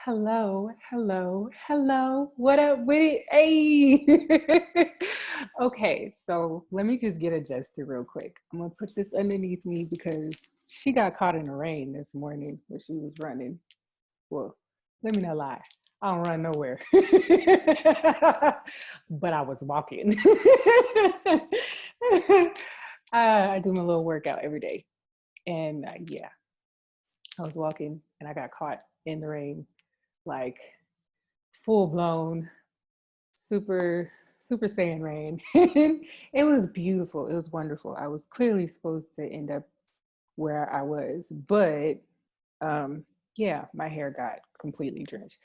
Hello, hello, hello. What up with it? Hey. Okay, so let me just get adjusted real quick. I'm gonna put this underneath me because she got caught in the rain this morning when she was running. Well, let me not lie. I don't run nowhere. But I was walking. I do my little workout every day. And yeah, I was walking and I got caught in the rain, like full blown, super, super saiyan rain. It was beautiful. It was wonderful. I was clearly supposed to end up where I was, but um, yeah, my hair got completely drenched.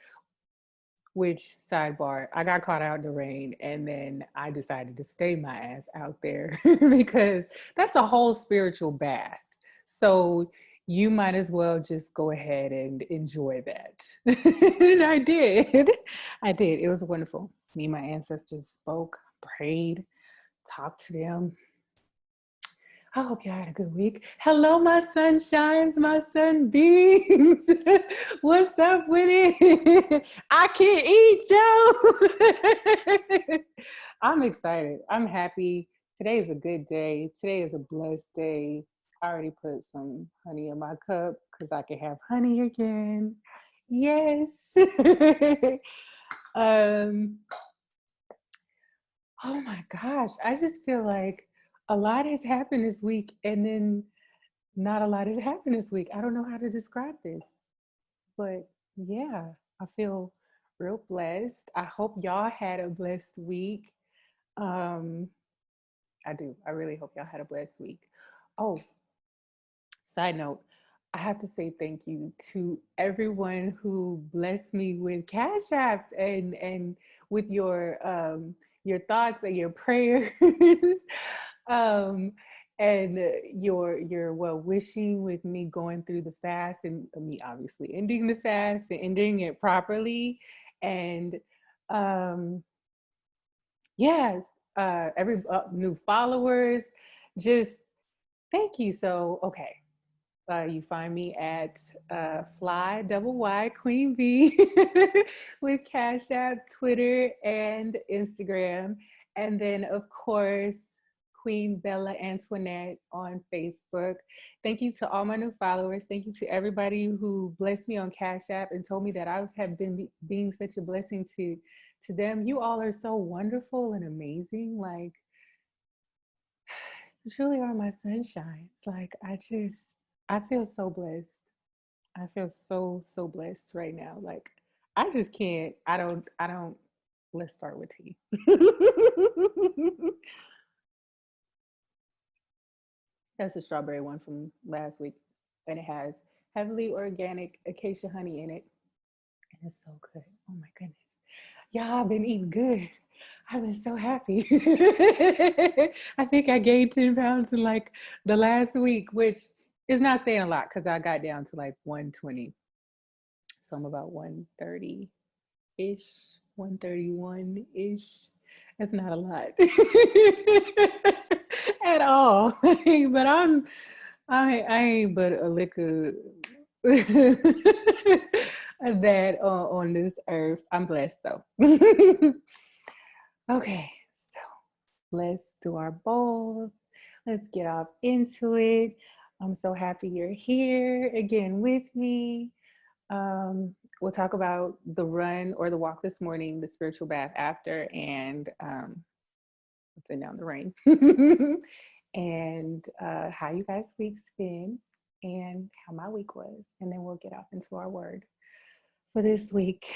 Which sidebar, I got caught out in the rain and then I decided to stay my ass out there because that's a whole spiritual bath. So you might as well just go ahead and enjoy that. And I did. I did. It was wonderful. Me and my ancestors spoke, prayed, talked to them. I hope you had a good week. Hello, my sunshines, my sunbeams. What's up with it? I can't eat, Joe. I'm excited. I'm happy. Today is a good day. Today is a blessed day. I already put some honey in my cup because I can have honey again. Yes. um, Oh my gosh, I just feel like a lot has happened this week and then not a lot has happened this week. I don't know how to describe this, but yeah, I feel real blessed. I hope y'all had a blessed week. Um, I do. I really hope y'all had a blessed week. Oh, side note, I have to say thank you to everyone who blessed me with Cash App and with your thoughts and your prayers. um and your well wishing with me going through the fast and me obviously ending the fast and ending it properly and um yeah, every new followers, just thank you. So okay, you find me at Fly Double Y Queen B with Cash App, Twitter, and Instagram. And then, of course, Queen Bella Antoinette on Facebook. Thank you to all my new followers. Thank you to everybody who blessed me on Cash App and told me that I have been being such a blessing to them. You all are so wonderful and amazing. Like, you truly are my sunshine. It's like I feel so blessed. I feel so so blessed right now. Like I just can't. I don't. Let's start with tea. That's a strawberry one from last week, and it has heavily organic acacia honey in it, and it's so good. Oh my goodness, y'all, I've been eating good. I've been so happy. I think I gained 10 pounds in like the last week, which is not saying a lot because I got down to like 120. So I'm about 130 ish, 131 ish. That's not a lot at all. But I ain't but a liquor that on this earth. I'm blessed though. Okay, so let's do our bowls. Let's get off into it. I'm so happy you're here again with me. We'll talk about the run or the walk this morning, the spiritual bath after, and what's in down the rain, and how you guys' week's been, and how my week was, and then we'll get off into our word for this week.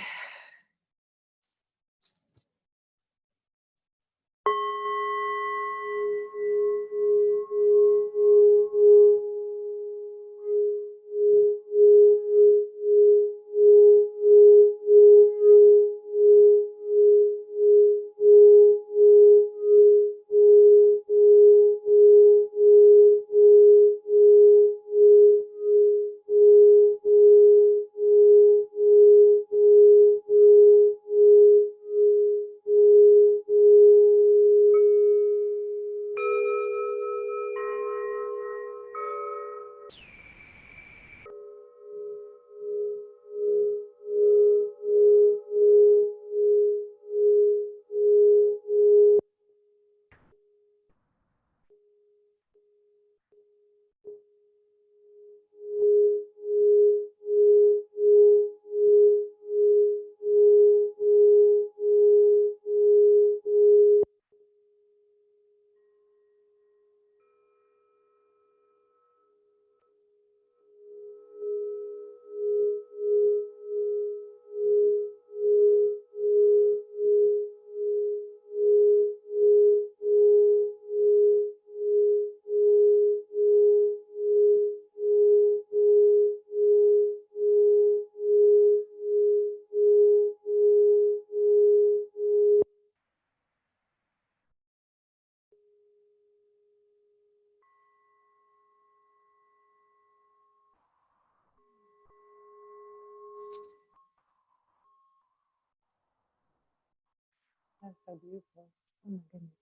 That's so beautiful. Oh my goodness.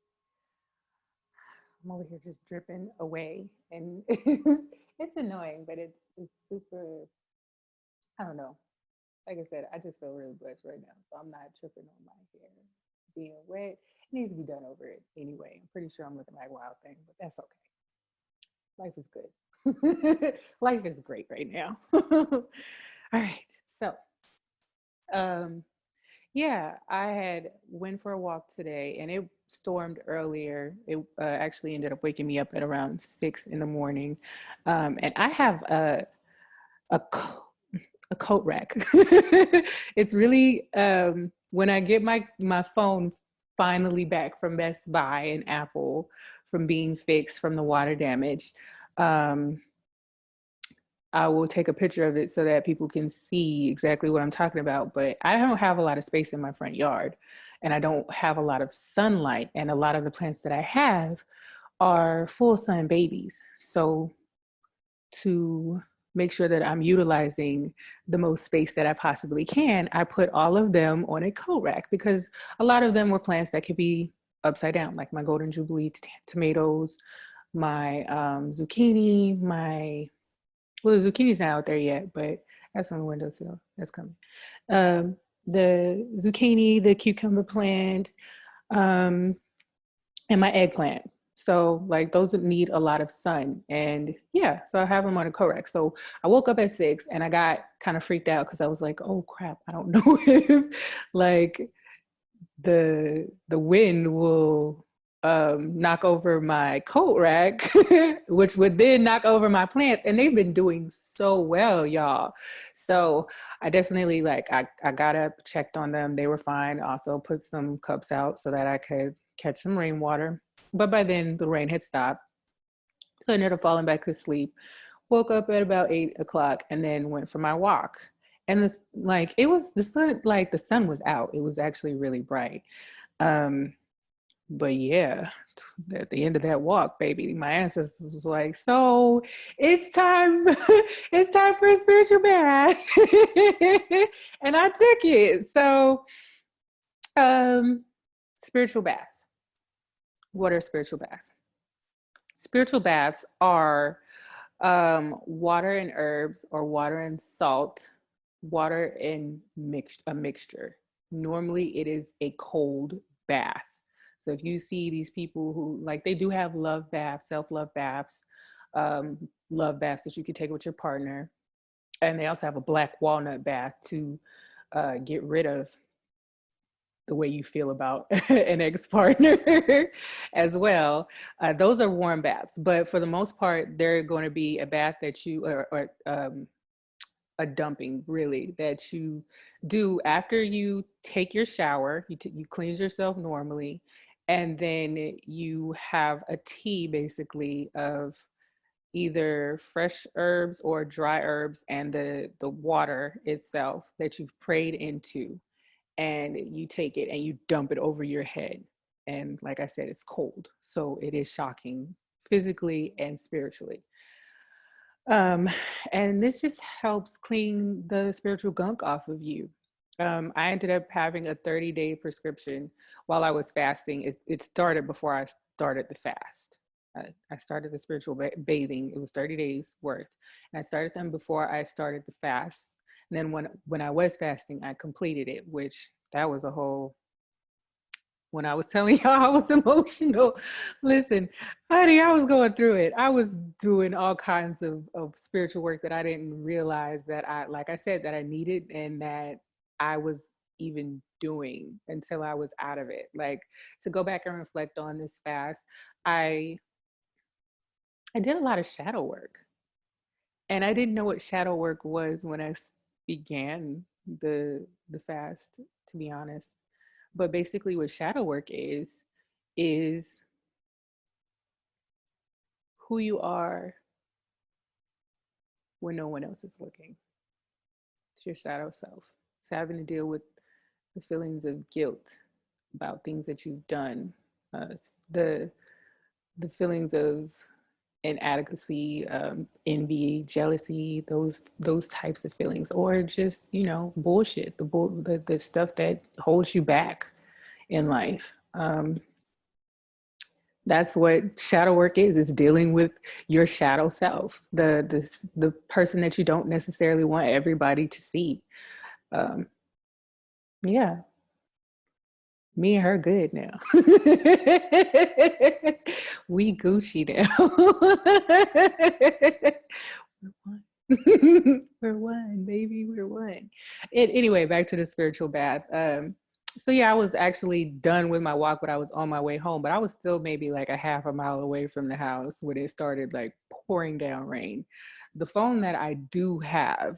I'm over here just dripping away, and it's annoying, but it's super. I don't know. Like I said, I just feel really blessed right now, so I'm not tripping on my hair being wet. It needs to be done over it anyway. I'm pretty sure I'm looking like Wild Thing, but that's okay. Life is good. Life is great right now. All right, so um, yeah, I had went for a walk today, and it stormed earlier. It actually ended up waking me up at around 6 in the morning, and I have a a coat rack. It's really when I get my phone finally back from Best Buy and Apple from being fixed from the water damage. Um, I will take a picture of it so that people can see exactly what I'm talking about. But I don't have a lot of space in my front yard, and I don't have a lot of sunlight. And a lot of the plants that I have are full sun babies. So to make sure that I'm utilizing the most space that I possibly can, I put all of them on a coat rack because a lot of them were plants that could be upside down, like my golden jubilee tomatoes, my zucchini, my well, the zucchini's not out there yet, but that's on the windowsill. That's coming. Um, the zucchini, the cucumber plant, um, and my eggplant. So like those need a lot of sun. And yeah, so I have them on a Corex. So I woke up at 6 and I got kind of freaked out because I was like, oh crap, I don't know if like the wind will knock over my coat rack, which would then knock over my plants. And they've been doing so well, y'all. So I definitely I got up, checked on them. They were fine. Also put some cups out so that I could catch some rainwater. But by then the rain had stopped. So I ended up falling back to sleep. Woke up at about 8 o'clock and then went for my walk. And this like it was the sun, like the sun was out. It was actually really bright. Um, but yeah, at the end of that walk, baby, my ancestors was like, so it's time, it's time for a spiritual bath. And I took it. So um spiritual baths. What are spiritual baths? Spiritual baths are water and herbs or water and salt, water and a mixture. Normally it is a cold bath. So if you see these people who like, they do have love baths, self-love baths, love baths that you can take with your partner. And they also have a black walnut bath to get rid of the way you feel about an ex-partner as well. Those are warm baths, but for the most part, they're going to be a bath that you, or a dumping really, that you do after you take your shower, you cleanse yourself normally, and then you have a tea basically of either fresh herbs or dry herbs and the water itself that you've prayed into, and you take it and you dump it over your head. And like I said, it's cold. So it is shocking physically and spiritually. Um, and this just helps clean the spiritual gunk off of you. I ended up having a 30-day prescription while I was fasting. It started before I started the fast. I started the spiritual bathing. It was 30 days worth. And I started them before I started the fast. And then when I was fasting, I completed it, which that was a whole, when I was telling y'all I was emotional, listen, honey, I was going through it. I was doing all kinds of spiritual work that I didn't realize that like I said, that I needed and that I was even doing until I was out of it. Like, to go back and reflect on this fast, I did a lot of shadow work. And I didn't know what shadow work was when I began the fast, to be honest. But basically what shadow work is who you are when no one else is looking. It's your shadow self. It's having to deal with the feelings of guilt about things that you've done, the feelings of inadequacy, envy, jealousy, those types of feelings, or just bullshit, the stuff that holds you back in life. That's what shadow work is dealing with your shadow self, the person that you don't necessarily want everybody to see. Um, yeah, me and her good now. We Gucci now. We're one. We're one, baby. We're one. Anyway, back to the spiritual bath. So yeah, I was actually done with my walk, but I was on my way home. But I was still maybe like a half a mile away from the house when it started like pouring down rain. The phone that I do have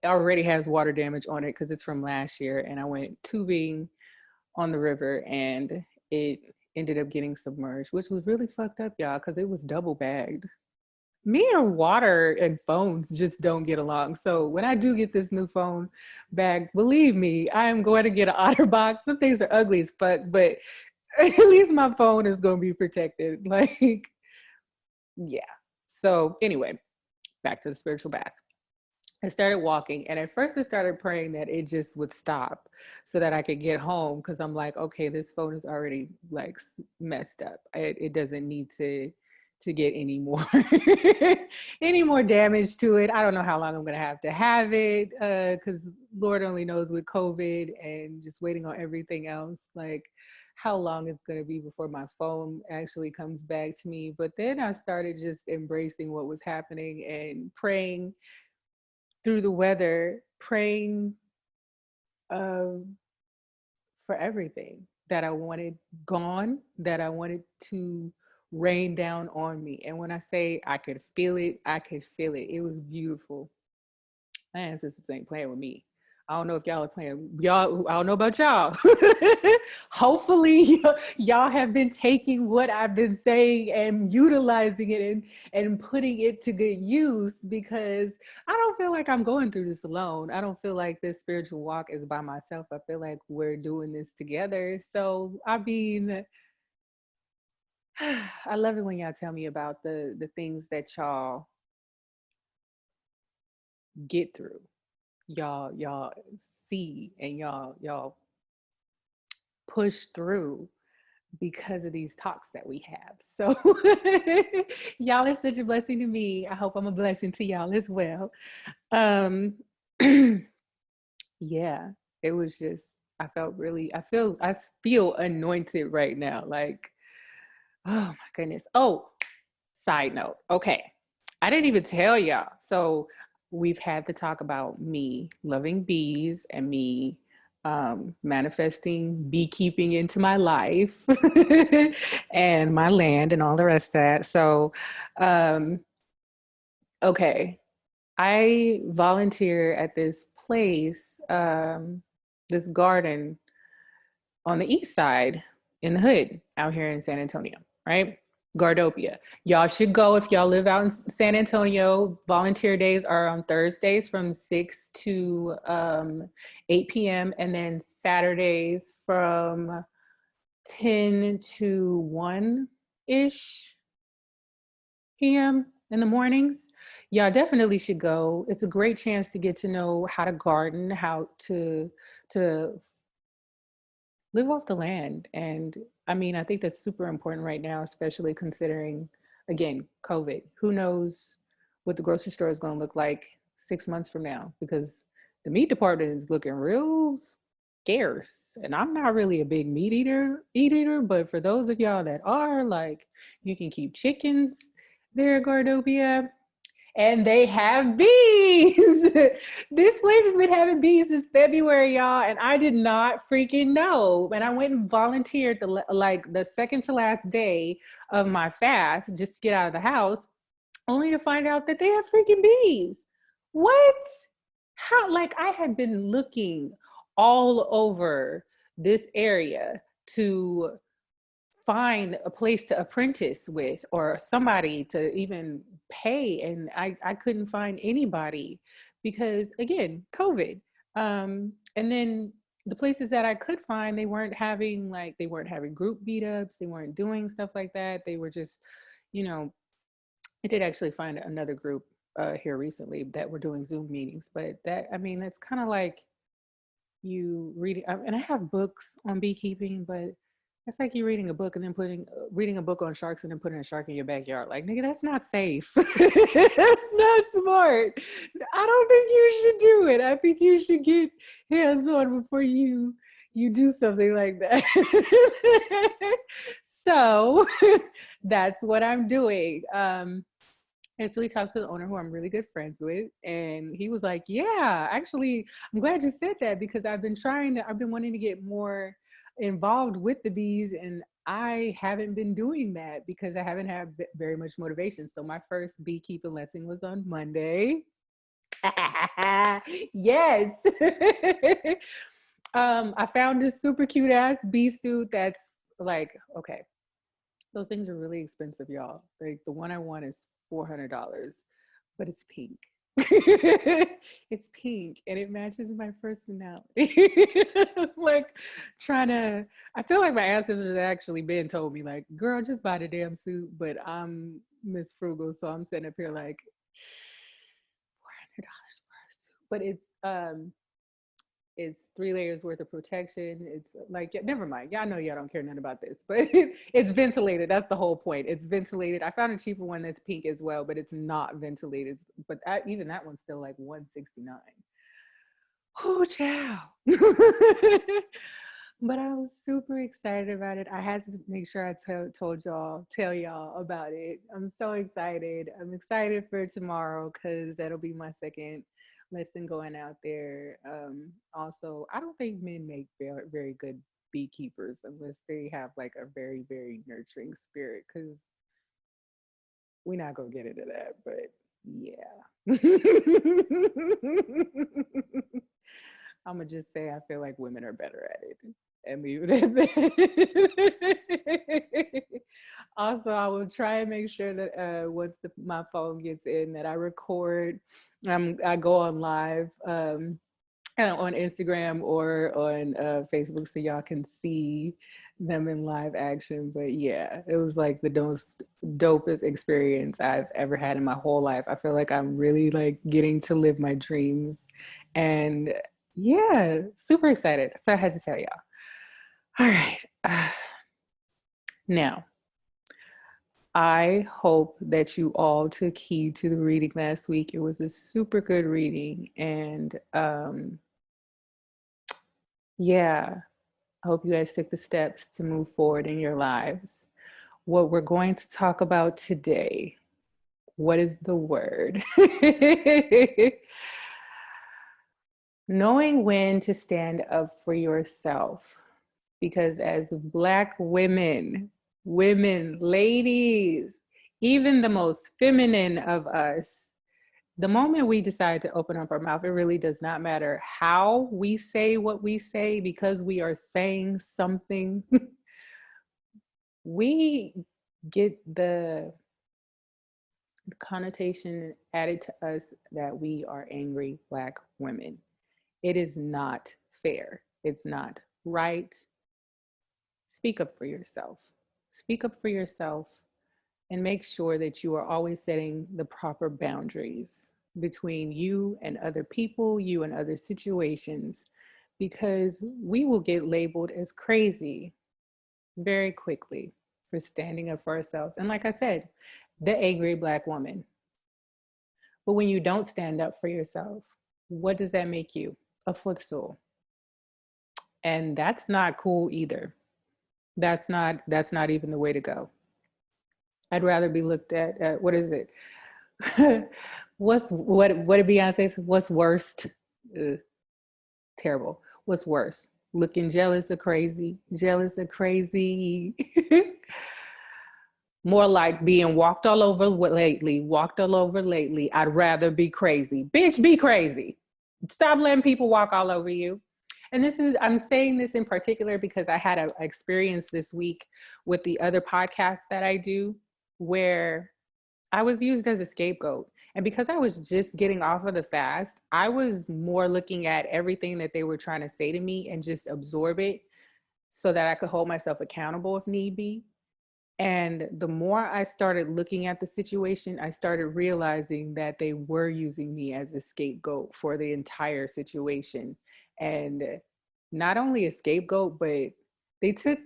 already has water damage on it because it's from last year, and I went tubing on the river and it ended up getting submerged, which was really fucked up, y'all, because it was double bagged. Me and water and phones just don't get along. So when I do get this new phone bag, believe me, I am going to get an OtterBox. Some things are ugly as fuck, but at least my phone is going to be protected. Like, yeah. So anyway, back to the spiritual bath. I started walking, and at first I started praying that it just would stop so that I could get home, because I'm like, okay, this phone is already like messed up. It doesn't need to get any more any more damage to it. I don't know how long I'm gonna have it, because Lord only knows with COVID and just waiting on everything else, like how long it's gonna be before my phone actually comes back to me. But then I started just embracing what was happening and praying through the weather, praying um, for everything that I wanted gone, that I wanted to rain down on me. And when I say I could feel it, I could feel it. It was beautiful. My ancestors ain't playing with me. I don't know if y'all are playing. Y'all, I don't know about y'all. Hopefully, y'all have been taking what I've been saying and utilizing it and putting it to good use, because I don't feel like I'm going through this alone. I don't feel like this spiritual walk is by myself. I feel like we're doing this together. So, I mean, I love it when y'all tell me about the things that y'all get through, y'all see, and y'all push through because of these talks that we have. So y'all are such a blessing to me. I hope I'm a blessing to y'all as well. Um yeah, it was just, I feel anointed right now. Like, oh my goodness. Oh, side note. Okay. I didn't even tell y'all. So we've had to talk about me loving bees and me manifesting beekeeping into my life and my land and all the rest of that. So, um, okay. I volunteer at this place, this garden on the east side in the hood out here in San Antonio, right? Gardopia. Y'all should go if y'all live out in San Antonio. Volunteer days are on Thursdays from 6 to 8 p.m. and then Saturdays from 10 to 1 ish p.m. in the mornings. Y'all definitely should go. It's a great chance to get to know how to garden, how to live off the land. And I mean, I think that's super important right now, especially considering, again, COVID. Who knows what the grocery store is going to look like 6 months from now, because the meat department is looking real scarce. And I'm not really a big meat eater, but for those of y'all that are, like, you can keep chickens there at Gardopia, and they have bees. This place has been having bees since February, y'all, and I did not freaking know. And I went and volunteered the second to last day of my fast just to get out of the house, only to find out that they have freaking bees. What? How? Like, I had been looking all over this area to find a place to apprentice with or somebody to even pay, and I couldn't find anybody because, again, COVID. And then the places that I could find, they weren't having group meetups, they weren't doing stuff like that. They were just, you know, I did actually find another group here recently that were doing Zoom meetings, but that, I mean, that's kind of like, you read, and I have books on beekeeping, but it's like you reading a book and then reading a book on sharks and then putting a shark in your backyard. Like, nigga, that's not safe. That's not smart. I don't think you should do it. I think you should get hands on before you do something like that. So that's what I'm doing. Actually talked to the owner who I'm really good friends with, and he was like, yeah, actually, I'm glad you said that because I've been wanting to get more involved with the bees, and I haven't been doing that because I haven't had very much motivation. So my first beekeeping lesson was on Monday. Yes. I found this super cute ass bee suit that's like, okay, those things are really expensive, y'all. Like the one I want is $400, but it's pink. It's pink and it matches my personality. Like trying to, I feel like my ancestors actually been told me, like, girl, just buy the damn suit. But I'm Miss Frugal, so I'm sitting up here like $400 for a suit. But it's 3 layers worth of protection. It's like, yeah, never mind. Y'all know y'all don't care nothing about this, but it's ventilated. That's the whole point. It's ventilated. I found a cheaper one that's pink as well, but it's not ventilated. But even that one's still like 169. Oh, chow. But I was super excited about it. I had to make sure I tell y'all about it. I'm so excited. I'm excited for tomorrow because that'll be my second lesson going out there. Also, I don't think men make very, very good beekeepers unless they have like a very, very nurturing spirit. Because we're not gonna get into that, but yeah. I'm gonna just say I feel like women are better at it and leave it at that. Also, I will try and make sure that once my phone gets in, that I record. I go on live on Instagram or on Facebook so y'all can see them in live action. But yeah, it was like the dopest experience I've ever had in my whole life. I feel like I'm really like getting to live my dreams, and yeah, super excited. So I had to tell y'all. All right. Now, I hope that you all took heed to the reading last week. It was a super good reading. And yeah, I hope you guys took the steps to move forward in your lives. What we're going to talk about today, what is the word? Knowing when to stand up for yourself. Because as Black women, ladies, even the most feminine of us, the moment we decide to open up our mouth, it really does not matter how we say what we say because we are saying something. We get the connotation added to us that we are angry Black women. It is not fair. It's not right. Speak up for yourself. Speak up for yourself and make sure that you are always setting the proper boundaries between you and other people, you and other situations, because we will get labeled as crazy very quickly for standing up for ourselves. And like I said, the angry Black woman. But when you don't stand up for yourself, what does that make you? A footstool. And that's not cool either. That's not even the way to go. I'd rather be looked at what is it? What did Beyonce say? What's worst? Ugh, terrible. What's worse? Looking jealous or crazy? Jealous or crazy? More like being walked all over lately. Walked all over lately. I'd rather be crazy. Bitch, be crazy. Stop letting people walk all over you. And I'm saying this in particular because I had an experience this week with the other podcast that I do where I was used as a scapegoat. And because I was just getting off of the fast, I was more looking at everything that they were trying to say to me and just absorb it so that I could hold myself accountable if need be. And the more I started looking at the situation, I started realizing that they were using me as a scapegoat for the entire situation. And not only a scapegoat, but they took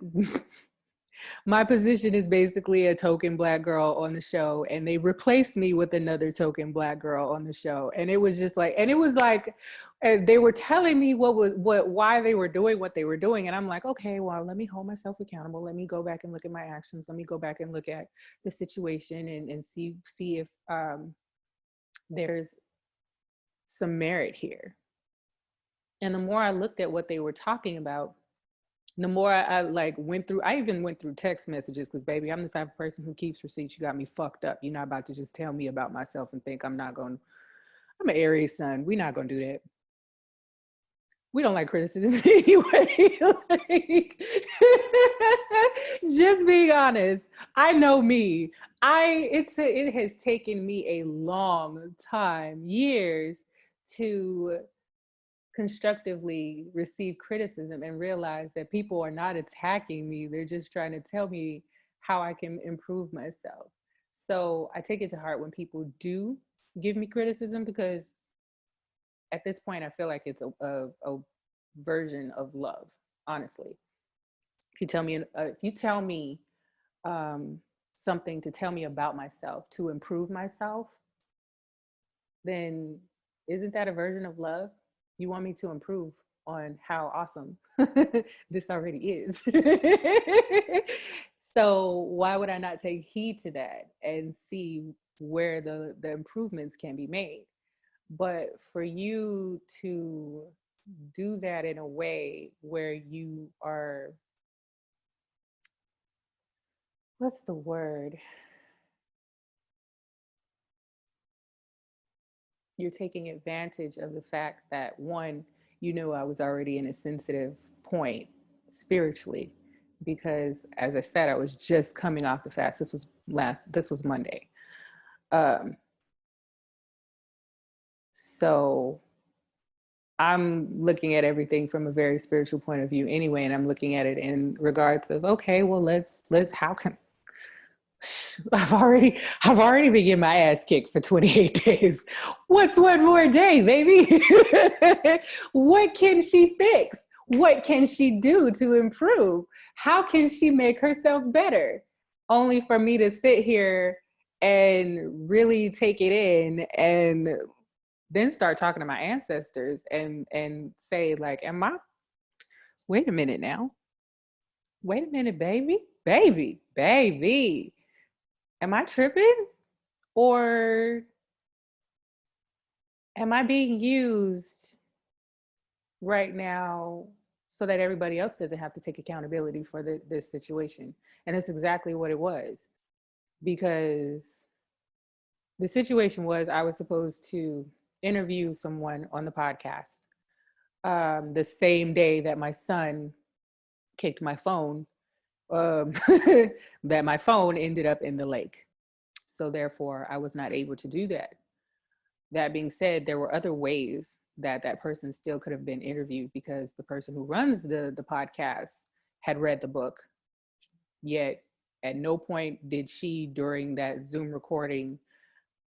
my position is basically a token Black girl on the show, and they replaced me with another token Black girl on the show. And it was just like, and it was like, they were telling me why they were doing what they were doing. And I'm like, okay, well, let me hold myself accountable. Let me go back and look at my actions. Let me go back and look at the situation and see if there's some merit here. And the more I looked at what they were talking about, the more I like went through, I even went through text messages because, baby, I'm the type of person who keeps receipts. You got me fucked up. You're not about to just tell me about myself and think I'm not going. I'm an Aries sun. We're not going to do that. We don't like criticism anyway. Like, just being honest. I know me. It has taken me a long time, years, to constructively receive criticism and realize that people are not attacking me. They're just trying to tell me how I can improve myself. So I take it to heart when people do give me criticism, because at this point I feel like it's a version of love, honestly. If you tell me um, something to tell me about myself, to improve myself, then isn't that a version of love? You want me to improve on how awesome this already is. So why would I not take heed to that and see where the improvements can be made? But for you to do that in a way where you are, what's the word? You're taking advantage of the fact that, one, you knew I was already in a sensitive point spiritually, because as I said, I was just coming off the fast. This was Monday. Um, so I'm looking at everything from a very spiritual point of view anyway, and I'm looking at it in regards of, okay, well, how can I've already been getting my ass kicked for 28 days. What's one more day, baby? What can she fix? What can she do to improve? How can she make herself better? Only for me to sit here and really take it in and then start talking to my ancestors and say, like, am I, wait a minute now. Wait a minute, baby. Baby. Am I tripping? Or am I being used right now so that everybody else doesn't have to take accountability for this situation? And it's exactly what it was, because the situation was I was supposed to interview someone on the podcast the same day that my son kicked my phone, um, that my phone ended up in the lake. So therefore, I was not able to do that. That being said, there were other ways that that person still could have been interviewed, because the person who runs the podcast had read the book. Yet at no point did she, during that Zoom recording,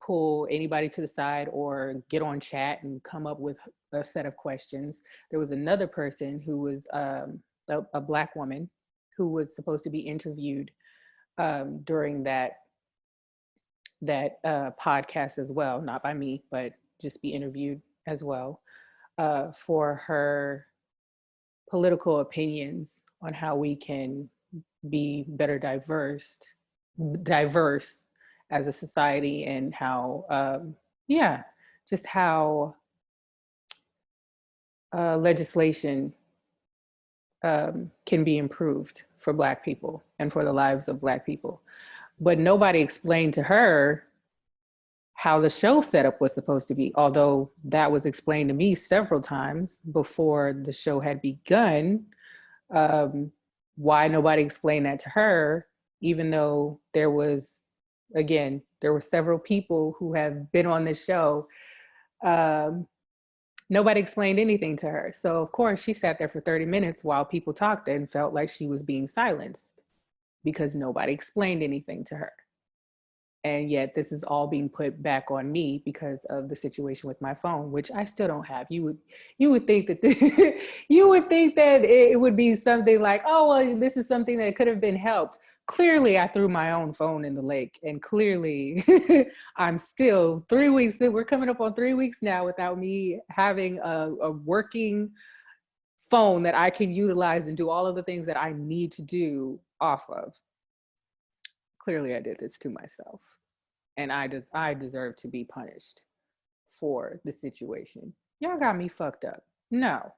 pull anybody to the side or get on chat and come up with a set of questions. There was another person who was a Black woman who was supposed to be interviewed during that podcast as well, not by me, but just be interviewed as well, for her political opinions on how we can be better diverse as a society, and how, yeah, just how legislation can be improved for Black people and for the lives of Black people. But nobody explained to her how the show setup was supposed to be, although that was explained to me several times before the show had begun. Um, why nobody explained that to her, even though there was, again, there were several people who have been on this show. Nobody explained anything to her. So of course she sat there for 30 minutes while people talked and felt like she was being silenced. because nobody explained anything to her. And yet this is all being put back on me because of the situation with my phone, which I still don't have. You would think that you would think that it would be something like, oh well, this is something that could have been helped. Clearly I threw my own phone in the lake, and clearly I'm still 3 weeks, we're coming up on 3 weeks now without me having a working phone that I can utilize and do all of the things that I need to do off of. Clearly I did this to myself, and I deserve to be punished for the situation. Y'all got me fucked up. No.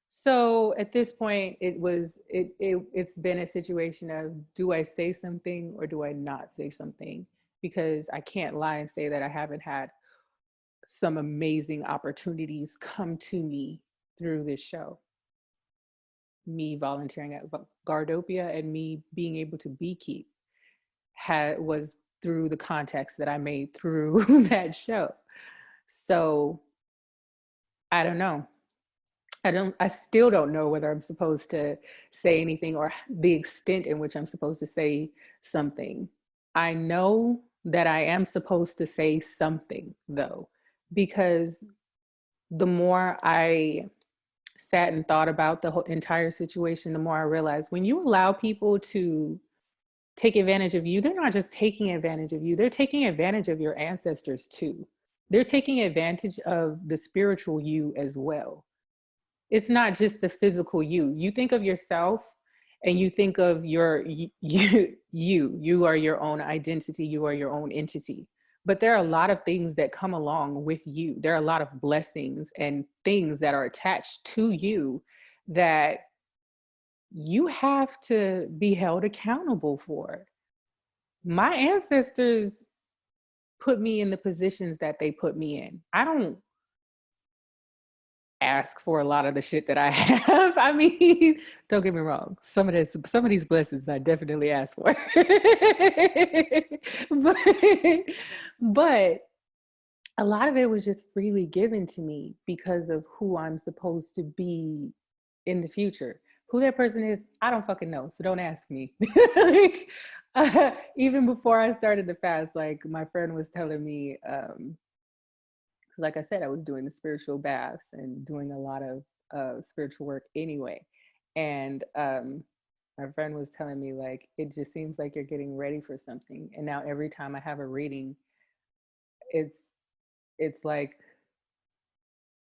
So at this point, it's been a situation of, do I say something or do I not say something? Because I can't lie and say that I haven't had some amazing opportunities come to me through this show. Me volunteering at Gardopia and me being able to beekeep was through the contacts that I made through that show. So I don't know. I still don't know whether I'm supposed to say anything or the extent in which I'm supposed to say something. I know that I am supposed to say something though, because the more I sat and thought about the whole entire situation, the more I realized when you allow people to take advantage of you, they're not just taking advantage of you, they're taking advantage of your ancestors too. They're taking advantage of the spiritual you as well. It's not just the physical you. You think of yourself and you think of you are your own identity, you are your own entity. But there are a lot of things that come along with you. There are a lot of blessings and things that are attached to you that you have to be held accountable for. My ancestors put me in the positions that they put me in. I don't ask for a lot of the shit that I have. I mean, don't get me wrong. Some of these blessings I definitely ask for. but a lot of it was just freely given to me because of who I'm supposed to be in the future. Who that person is, I don't fucking know. So don't ask me. Like, even before I started the fast, like my friend was telling me, like I said, I was doing the spiritual baths and doing a lot of spiritual work anyway. And my friend was telling me, like, it just seems like you're getting ready for something. And now every time I have a reading, it's like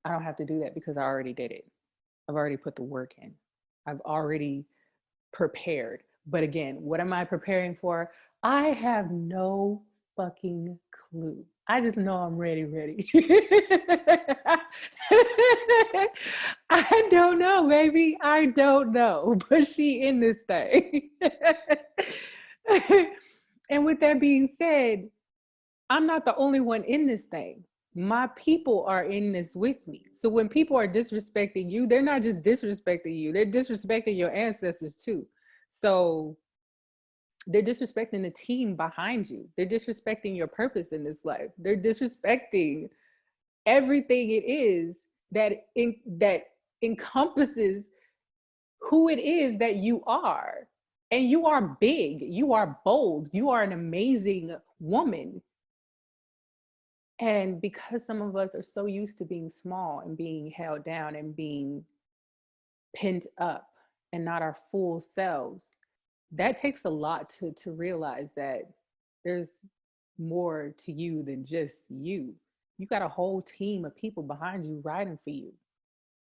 I don't have to do that because I already did it. I've already put the work in. I've already prepared. But again, what am I preparing for? I have no fucking clue. I just know I'm ready. I don't know, baby. I don't know. But she in this thing. And with that being said, I'm not the only one in this thing. My people are in this with me. So when people are disrespecting you, they're not just disrespecting you, they're disrespecting your ancestors too. So they're disrespecting the team behind you. They're disrespecting your purpose in this life. They're disrespecting everything it is that encompasses who it is that you are. And you are big, you are bold, you are an amazing woman. And because some of us are so used to being small and being held down and being pent up and not our full selves, that takes a lot to realize that there's more to you than just you. You got a whole team of people behind you riding for you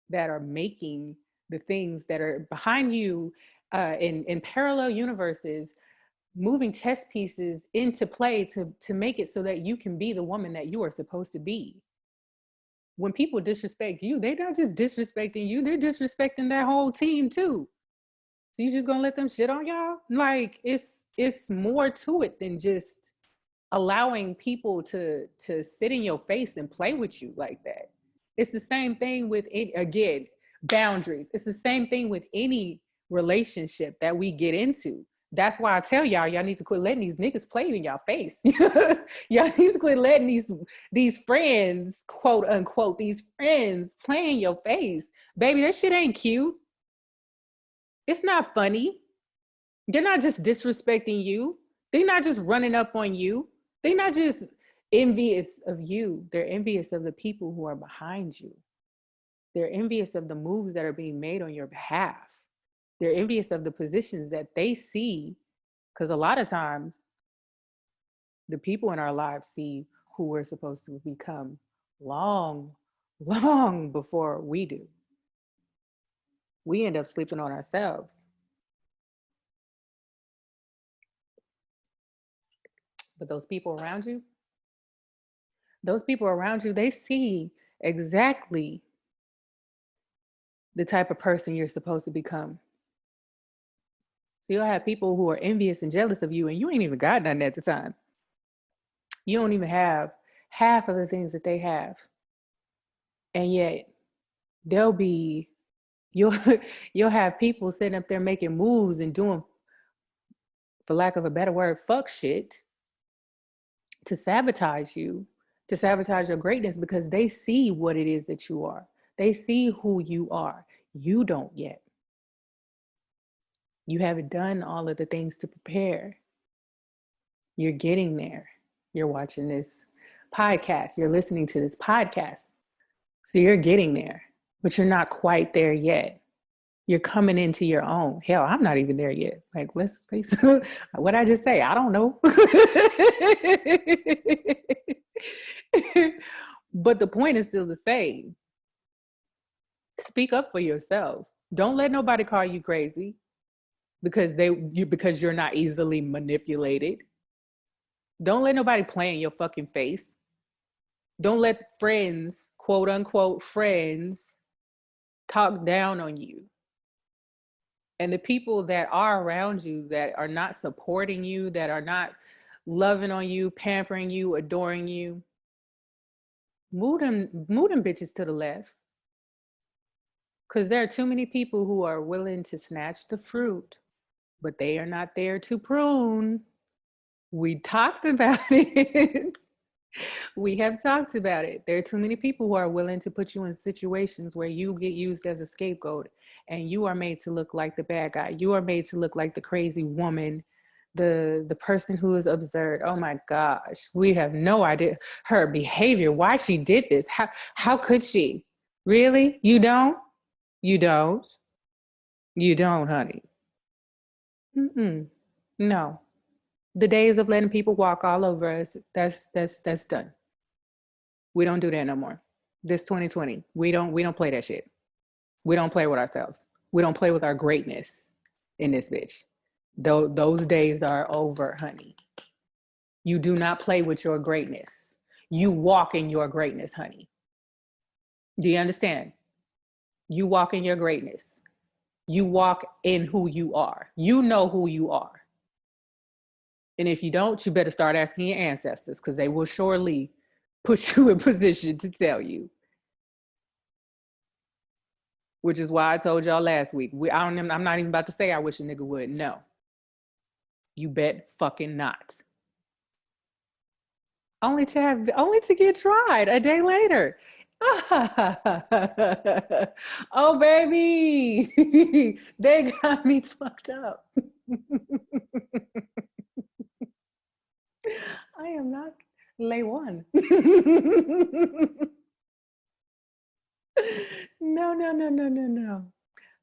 that are making the things that are behind you in parallel universes, moving chess pieces into play to make it so that you can be the woman that you are supposed to be. When people disrespect you, they're not just disrespecting you, they're disrespecting that whole team too. So you just gonna let them shit on y'all? Like, it's more to it than just allowing people to sit in your face and play with you like that. It's the same thing with it, again, boundaries. It's the same thing with any relationship that we get into. That's why I tell y'all need to quit letting these niggas play in y'all face. Y'all need to quit letting these friends, quote unquote, these friends play in your face. Baby, that shit ain't cute. It's not funny. They're not just disrespecting you. They're not just running up on you. They're not just envious of you. They're envious of the people who are behind you. They're envious of the moves that are being made on your behalf. They're envious of the positions that they see. Because a lot of times, the people in our lives see who we're supposed to become long, long before we do. We end up sleeping on ourselves. But those people around you, they see exactly the type of person you're supposed to become. So you'll have people who are envious and jealous of you, and you ain't even got nothing at the time. You don't even have half of the things that they have. And yet they'll be, you'll you'll have people sitting up there making moves and doing, for lack of a better word, fuck shit to sabotage you, to sabotage your greatness, because they see what it is that you are. They see who you are. You don't yet. You haven't done all of the things to prepare. You're getting there. You're watching this podcast. You're listening to this podcast. So you're getting there, but you're not quite there yet. You're coming into your own. Hell, I'm not even there yet. Like, let's face it. What I just say, I don't know. But the point is still the same. Speak up for yourself. Don't let nobody call you crazy because you're not easily manipulated. Don't let nobody play in your fucking face. Don't let friends, quote unquote friends, talk down on you. And the people that are around you that are not supporting you, that are not loving on you, pampering you, adoring you, move them bitches to the left. Because there are too many people who are willing to snatch the fruit, but they are not there to prune. We talked about it. We have talked about it. There are too many people who are willing to put you in situations where you get used as a scapegoat and you are made to look like the bad guy. You are made to look like the crazy woman, the person who is absurd. Oh my gosh, we have no idea her behavior, why she did this. How could she? Really? You don't? You don't? You don't, honey. No. The days of letting people walk all over us, that's done. We don't do that no more. This 2020, we don't play that shit. We don't play with ourselves. We don't play with our greatness in this bitch. Those days are over, honey. You do not play with your greatness. You walk in your greatness, honey. Do you understand? You walk in your greatness. You walk in who you are. You know who you are. And if you don't, you better start asking your ancestors, because they will surely put you in position to tell you. Which is why I told y'all last week, I'm not even about to say I wish a nigga would. No. You bet fucking not. Only to get tried a day later. Oh, baby. They got me fucked up. I am not lay one. No.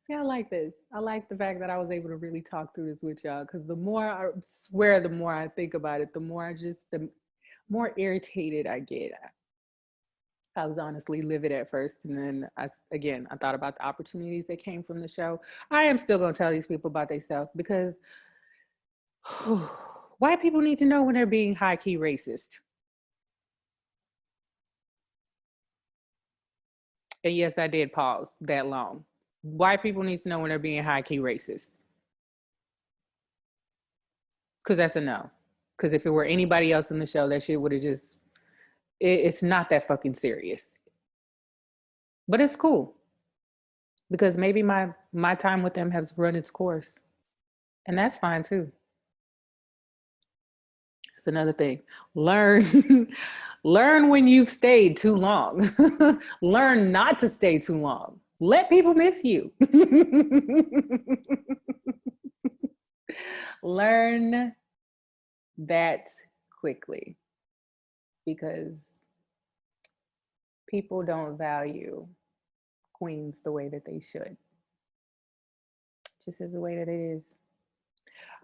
See, I like this. I like the fact that I was able to really talk through this with y'all, because the more I think about it, the more irritated I get. I was honestly livid at first, and then I thought about the opportunities that came from the show. I am still going to tell these people about themselves, because white people need to know when they're being high-key racist. And yes, I did pause that long. White people need to know when they're being high-key racist. Because that's a no. Because if it were anybody else in the show, that shit would have just, it's not that fucking serious. But it's cool. Because maybe my time with them has run its course. And that's fine too. That's another thing. Learn when you've stayed too long. Learn not to stay too long. Let people miss you. Learn that quickly because people don't value queens the way that they should. Just is the way that it is.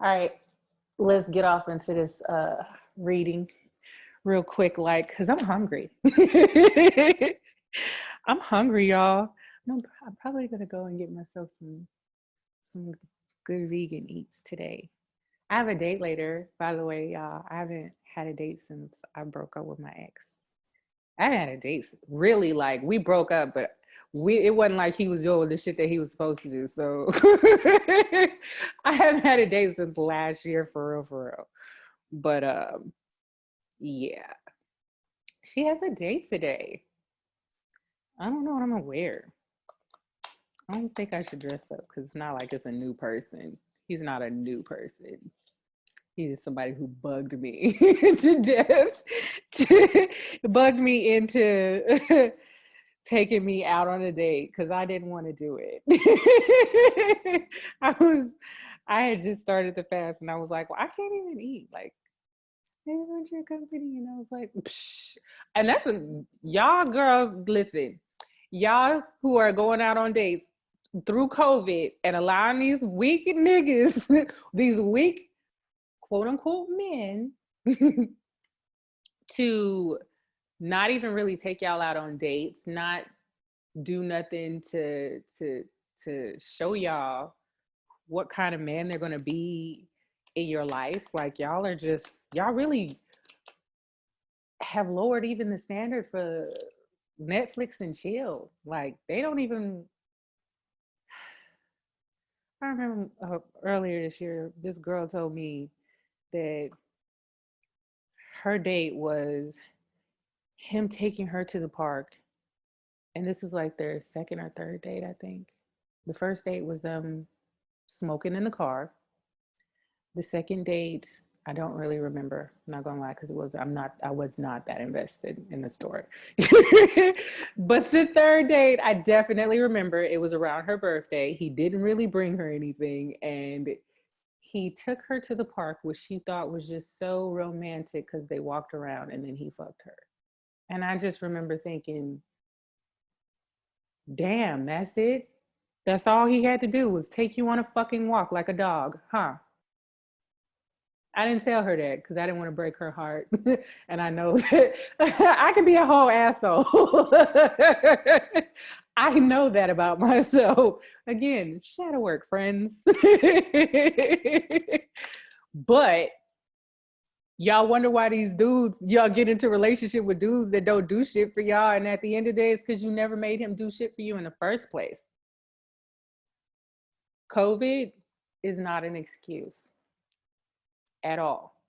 All right, let's get off into this reading real quick, like, because I'm hungry. I'm hungry, y'all. I'm probably gonna go and get myself some good vegan eats today. I have a date later, by the way, y'all. I haven't had a date since I broke up with my ex. I haven't had a date really, like we broke up, but it wasn't like he was doing the shit that he was supposed to do. So I haven't had a date since last year for real, for real. But yeah. She has a date today. I don't know what I'm gonna wear. I don't think I should dress up because it's not like it's a new person. He's not a new person. He's just somebody who bugged me to death, bugged me into taking me out on a date because I didn't want to do it. I had just started the fast and I was like, well, I can't even eat. Like, I just want your company. And I was like, psh. And that's y'all girls, listen, y'all who are going out on dates through COVID and allowing these weak niggas, these weak quote unquote men to not even really take y'all out on dates, not do nothing to show y'all what kind of man they're gonna be in your life. Like y'all really have lowered even the standard for Netflix and chill. Like they don't even. I remember earlier this year, this girl told me that her date was him taking her to the park, and this was like their second or third date, I think. The first date was them smoking in the car. The second date, I don't really remember. I'm not gonna lie, because I was not that invested in the story. But the third date, I definitely remember. It was around her birthday. He didn't really bring her anything, and he took her to the park, which she thought was just so romantic because they walked around and then he fucked her. And I just remember thinking, damn, that's it? That's all he had to do was take you on a fucking walk like a dog, huh? I didn't tell her that because I didn't want to break her heart. And I know that I can be a whole asshole. I know that about myself. Again, shadow work, friends. But y'all wonder why these dudes, y'all get into relationship with dudes that don't do shit for y'all. And at the end of the day, it's because you never made him do shit for you in the first place. COVID is not an excuse at all.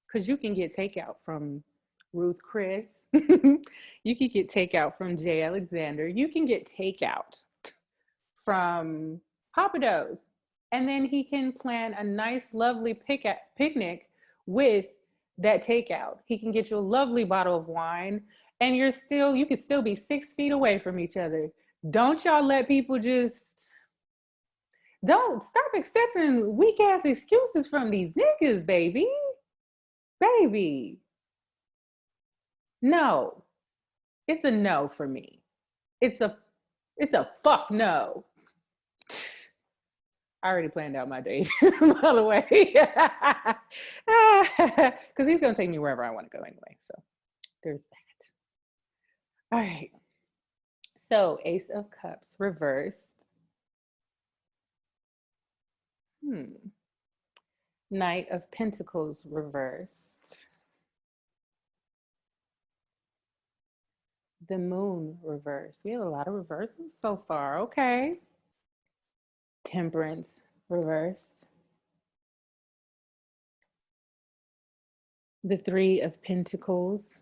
Because you can get takeout from Ruth Chris. You can get takeout from Jay Alexander. You can get takeout from Papa Do's. And then he can plan a nice, lovely picnic with that takeout. He can get you a lovely bottle of wine, and you can still be 6 feet away from each other. Don't y'all let people don't stop accepting weak ass excuses from these niggas, baby. Baby. No. It's a no for me. It's a fuck no. I already planned out my date, by the way. Because he's going to take me wherever I want to go anyway. So there's that. All right. So Ace of Cups reversed. Knight of Pentacles reversed. The Moon reversed. We have a lot of reversals so far. Okay. Temperance reversed. The Three of Pentacles.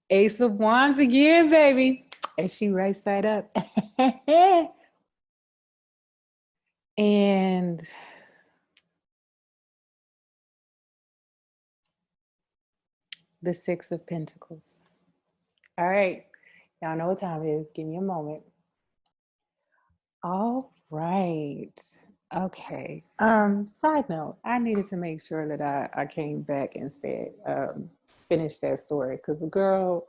Ace of Wands again, baby. And she right side up. And the Six of Pentacles. All right. Y'all know what time it is. Give me a moment. All right. Okay. Side note, I needed to make sure that I came back and said, finish that story because the girl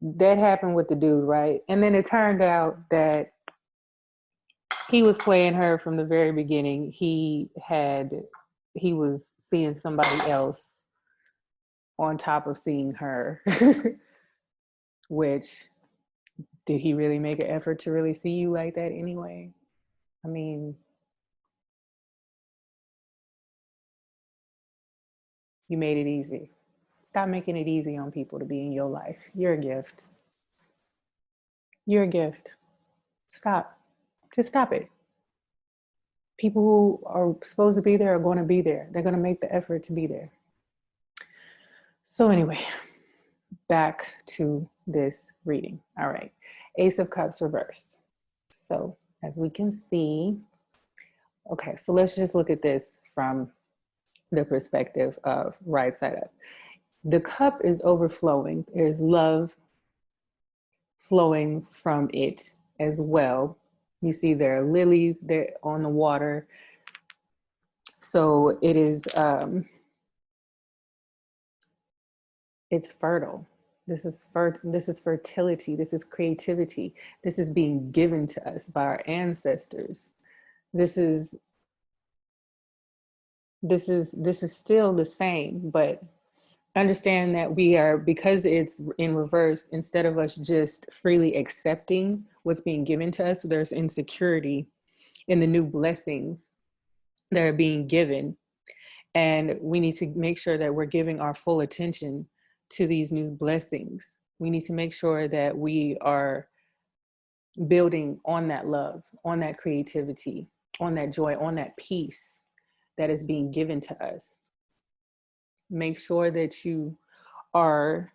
that happened with the dude, right? And then it turned out that he was playing her from the very beginning. He was seeing somebody else on top of seeing her, which did he really make an effort to really see you like that anyway? I mean, you made it easy. Stop making it easy on people to be in your life. You're a gift. You're a gift. Stop. Just stop it. People who are supposed to be there are going to be there. They're going to make the effort to be there. So, anyway, back to this reading. All right. Ace of Cups reversed. So, as we can see, okay, so let's just look at this from the perspective of right side up. The cup is overflowing. There's love flowing from it as well. You see there are lilies there on the water. So it is it's fertile. This is fertility. This is creativity. This is being given to us by our ancestors. This is this is still the same, but understand that we are, because it's in reverse, instead of us just freely accepting what's being given to us, there's insecurity in the new blessings that are being given. And we need to make sure that we're giving our full attention to these new blessings. We need to make sure that we are building on that love, on that creativity, on that joy, on that peace that is being given to us. Make sure that you are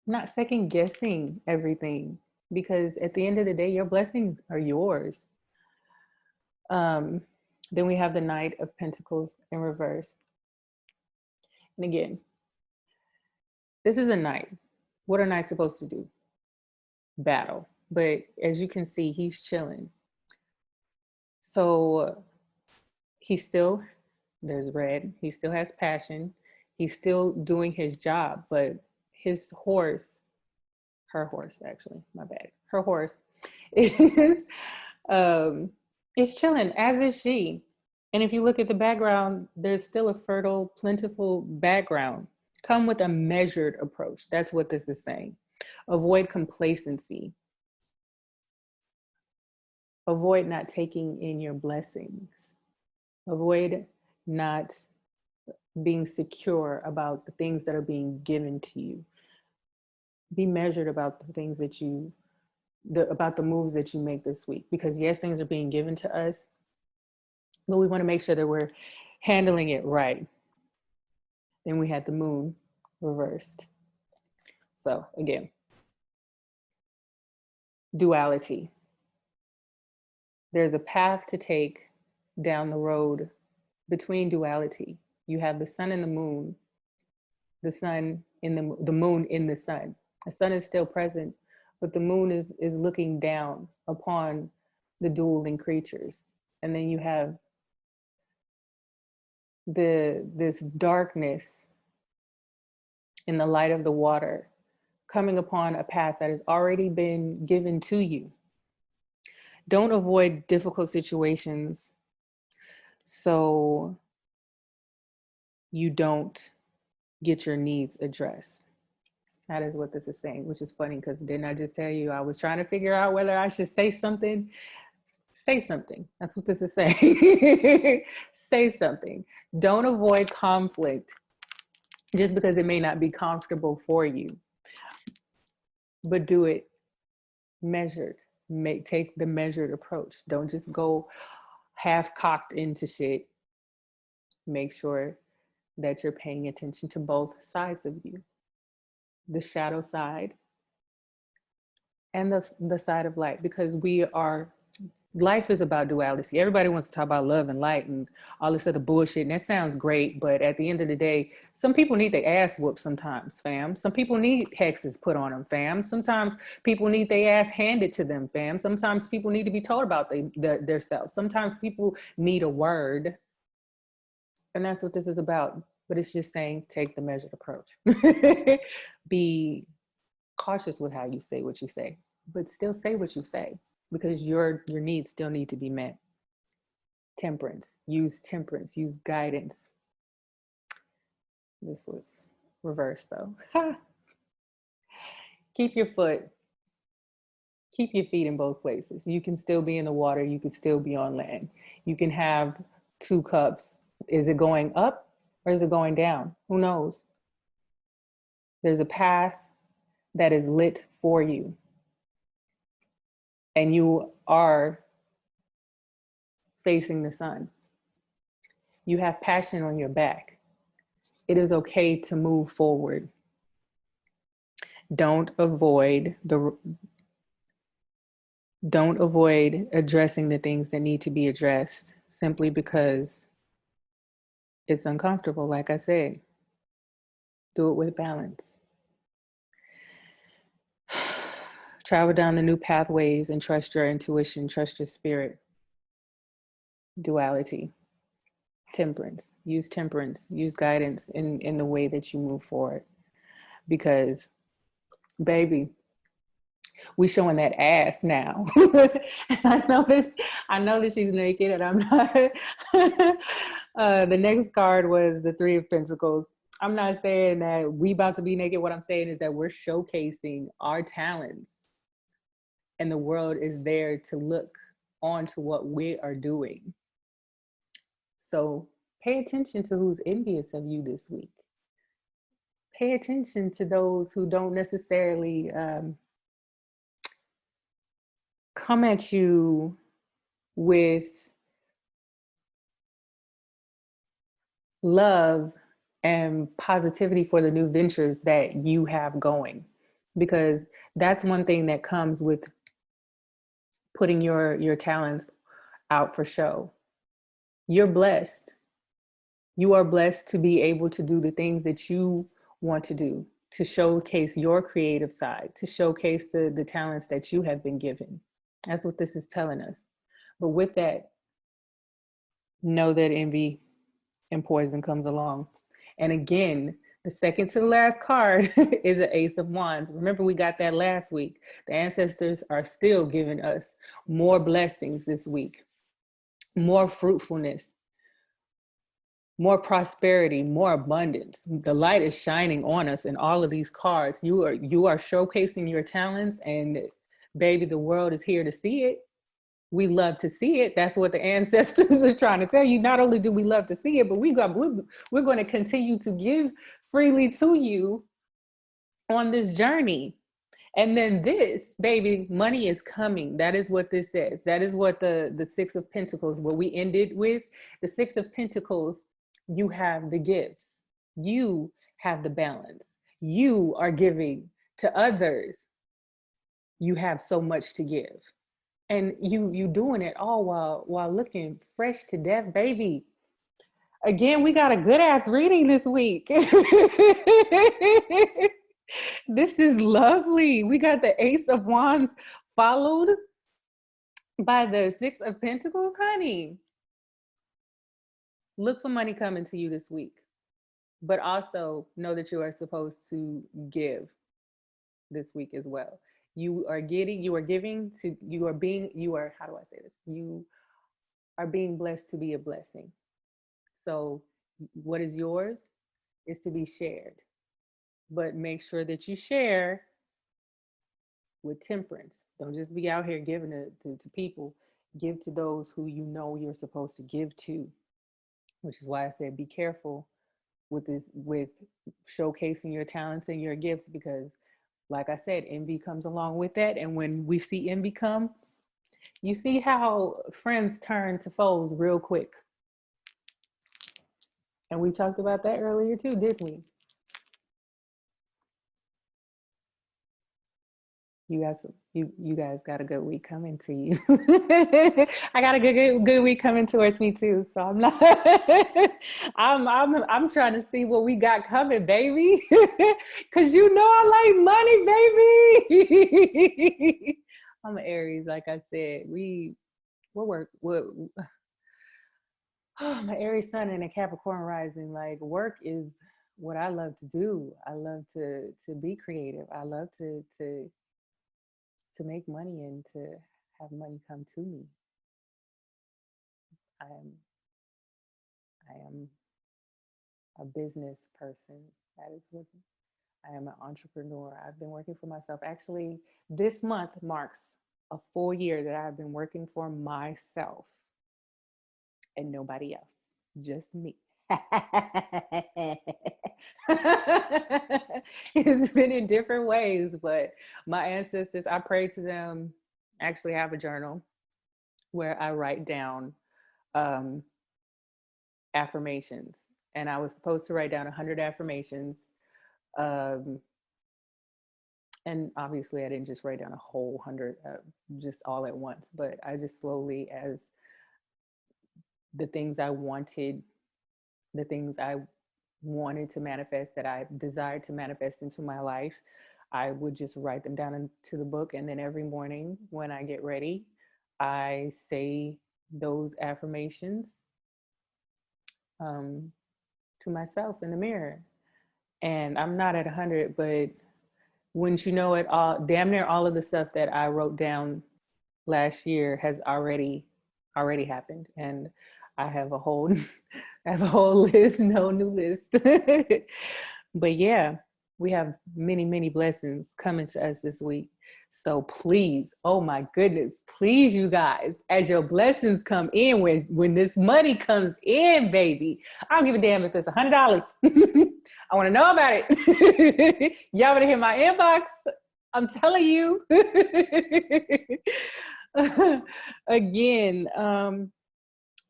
not second guessing everything, because at the end of the day, your blessings are yours. Um, then we have the Knight of Pentacles in reverse. And again, this is a knight. What are knights supposed to do? Battle. But as you can see, he's chilling. So he's still, there's red. He still has passion. He's still doing his job, but his horse, her horse actually, my bad. Her horse is is chilling, as is she. And if you look at the background, there's still a fertile, plentiful background. Come with a measured approach. That's what this is saying. Avoid complacency. Avoid not taking in your blessings. Avoid not being secure about the things that are being given to you. Be measured about the things that about the moves that you make this week. Because yes, things are being given to us, but we want to make sure that we're handling it right. Then we had the moon reversed. So again, duality. There's a path to take down the road between duality. You have the sun and the sun in the moon in the sun. The sun is still present, but the moon is looking down upon the dueling creatures. And then you have this darkness in the light of the water coming upon a path that has already been given to you. Don't avoid difficult situations so you don't get your needs addressed. That is what this is saying, which is funny because didn't I just tell you I was trying to figure out whether I should say something? Say something. That's what this is saying. Say something. Don't avoid conflict just because it may not be comfortable for you, but do it measured. Take the measured approach. Don't just go half cocked into shit. Make sure that you're paying attention to both sides of you, the shadow side and the side of light, because we are life is about duality. Everybody wants to talk about love and light and all this other bullshit, and that sounds great. But at the end of the day, some people need their ass whooped sometimes, fam. Some people need hexes put on them, fam. Sometimes people need their ass handed to them, fam. Sometimes people need to be told about their selves. Sometimes people need a word, and that's what this is about. But it's just saying, take the measured approach. Be cautious with how you say what you say, but still say what you say, because your needs still need to be met. Temperance, use guidance. This was reversed though. Keep your feet in both places. You can still be in the water, you can still be on land. You can have two cups. Is it going up or is it going down? Who knows? There's a path that is lit for you, and you are facing the sun. You have passion on your back. It is okay to move forward. Don't avoid addressing the things that need to be addressed simply because it's uncomfortable. Like I said, do it with balance. Travel down the new pathways and trust your intuition, trust your spirit. Duality. Temperance, use guidance in the way that you move forward, because baby, we showing that ass now. I know that she's naked and I'm not. The next card was the Three of Pentacles. I'm not saying that we about to be naked. What I'm saying is that we're showcasing our talents, and the world is there to look on to what we are doing. So pay attention to who's envious of you this week. Pay attention to those who don't necessarily come at you with love and positivity for the new ventures that you have going, because that's one thing that comes with putting your talents out for show. You're blessed. You are blessed to be able to do the things that you want to do, to showcase your creative side, to showcase the talents that you have been given. That's what this is telling us. But with that, know that envy and poison comes along. And again, the second to the last card is an Ace of Wands. Remember, we got that last week. The ancestors are still giving us more blessings this week, more fruitfulness, more prosperity, more abundance. The light is shining on us in all of these cards. You are showcasing your talents, and baby, the world is here to see it. We love to see it. That's what the ancestors are trying to tell you. Not only do we love to see it, but we're going to continue to give freely to you on this journey. And then this, baby, money is coming. That is what this says. That is what the Six of Pentacles, what we ended with, the Six of Pentacles, you have the gifts. You have the balance. You are giving to others. You have so much to give. And you doing it all while looking fresh to death, baby. Again, we got a good ass reading this week. This is lovely. We got the Ace of Wands followed by the Six of Pentacles, honey. Look for money coming to you this week, but also know that you are supposed to give this week as well. You are how do I say this? You are being blessed to be a blessing. So what is yours is to be shared, but make sure that you share with temperance. Don't just be out here giving to people. Give to those who you know you're supposed to give to, which is why I said be careful with showcasing your talents and your gifts, because like I said, envy comes along with that. And when we see envy come, you see how friends turn to foes real quick. And we talked about that earlier too, didn't we? You guys got a good week coming to you. I got a good week coming towards me too. So I'm not I'm trying to see what we got coming, baby. Cause you know I like money, baby. I'm an Aries, like I said. We're my Aries sun and a Capricorn rising. Like work is what I love to do. I love to be creative. I love to make money and to have money come to me. I am I am a business person. That is what I am, an entrepreneur. I've been working for myself. Actually, this month marks a full year that I've been working for myself and nobody else, just me. It's been in different ways, but my ancestors, I pray to them. I actually have a journal where I write down um, affirmations, and I was supposed to write down 100 affirmations. Um, and obviously, I didn't just write down a whole 100 just all at once, but I just slowly, as the things I wanted, the things I wanted to manifest, that I desired to manifest into my life, I would just write them down into the book. And then every morning when I get ready, I say those affirmations um, to myself in the mirror. And I'm not at 100, but wouldn't you know it, all damn near all of the stuff that I wrote down last year has already happened. And I have a whole I have a whole list, no new list. But yeah, we have many blessings coming to us this week. So please, oh my goodness, please, you guys, as your blessings come in, when this money comes in, baby, I don't give a damn if it's $100. I want to know about it. Y'all want to hit my inbox? I'm telling you. again,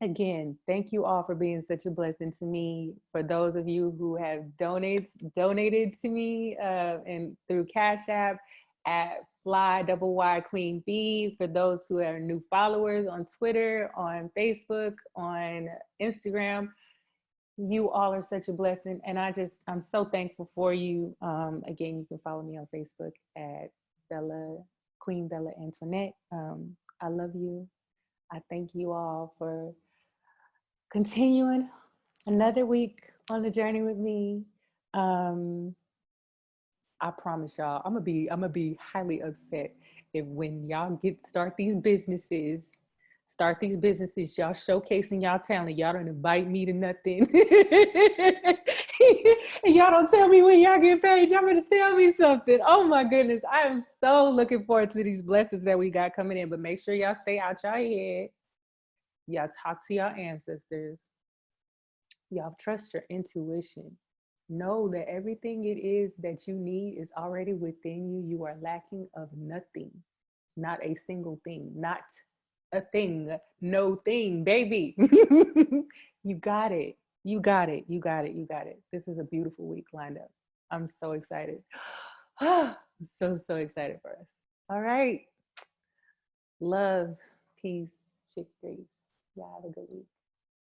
again, thank you all for being such a blessing to me. For those of you who have donated to me and through Cash App at Fly Double Y Queen B. For those who are new followers on Twitter, on Facebook, on Instagram, you all are such a blessing, and I'm so thankful for you. Again, you can follow me on Facebook at Queen Bella Antoinette. I love you. I thank you all for continuing another week on the journey with me. Um, I promise y'all, I'm gonna be highly upset if when y'all start these businesses, y'all showcasing y'all talent, y'all don't invite me to nothing. And y'all don't tell me when y'all get paid. Y'all better tell me something. Oh my goodness. I am so looking forward to these blessings that we got coming in. But make sure y'all stay out y'all head. Y'all talk to y'all ancestors. Y'all trust your intuition. Know that everything it is that you need is already within you. You are lacking of nothing, not a single thing, not a thing, no thing, baby. You got it. You got it. You got it. You got it. This is a beautiful week lined up. I'm so excited. So excited for us. All right. Love, peace, chick grace. Y'all have a good week.